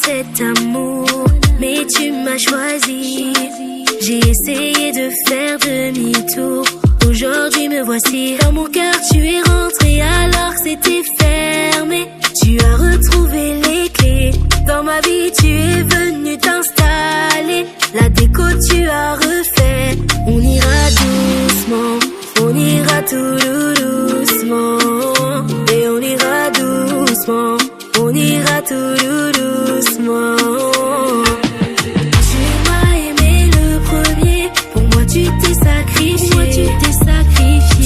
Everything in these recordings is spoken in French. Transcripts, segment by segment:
cet amour, mais tu m'as choisi. J'ai essayé de faire demi-tour. Aujourd'hui me voici. Dans mon cœur tu es rentré alors que c'était fermé. Tu as retrouvé les clés. Dans ma vie tu es venu t'installer. La déco tu as refait. On ira doucement, on ira tout doucement. Et on ira doucement, on ira tout doucement. Tu m'as aimé le premier, pour moi tu t'es sacrifié.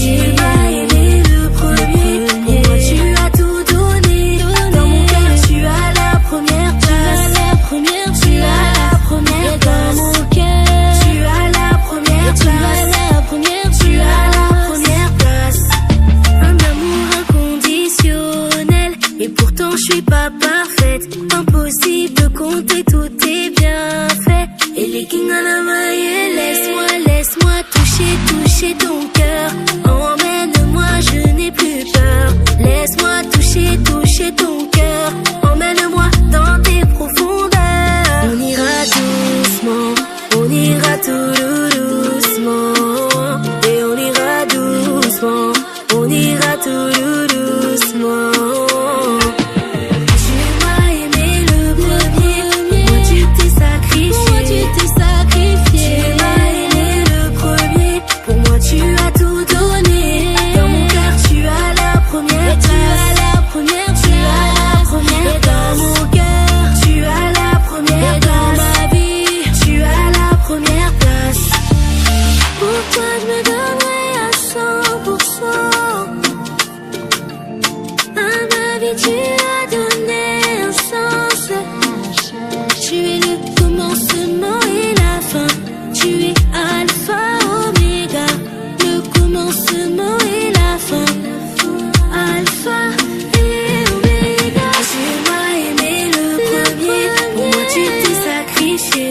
Tu m'as aimé le premier, pour moi tu as tout donné. Dans mon cœur tu as la première place. Tu as la première place. Dans mon cœur tu as la première place. Tu as la première place. Un amour inconditionnel, et pourtant je suis pas parfaite. Impossible de compter tous tes bienfaits. Et les kings à la main, laisse-moi toucher ton cœur. Emmène-moi, je n'ai plus peur. Laisse-moi toucher ton cœur. Emmène-moi dans tes profondeurs. On ira doucement, on ira tout doucement. Et on ira doucement, on ira tout doucement. Tu m'as aimé le premier, moi tu t'es sacrifié. Tu m'as aimé le premier, pour moi tu as tout donné. Dans mon cœur tu as la première place. Tu as la première place. Dans mon cœur tu as la première place. Dans ma vie tu as la première place. Pour toi je me donnerai à 100%. À ma vie tu as donné un sens. Tu es le commencement et la fin. Tu es alpha, oméga. Le commencement et la fin. Alpha et oméga. Tu m'as aimé le premier, pour moi tu t'es sacrifié.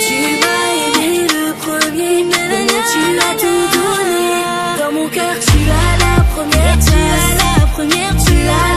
Tu m'as aimé le premier, pour moi tu as tout donné. Dans mon cœur tu as la première place. Tu as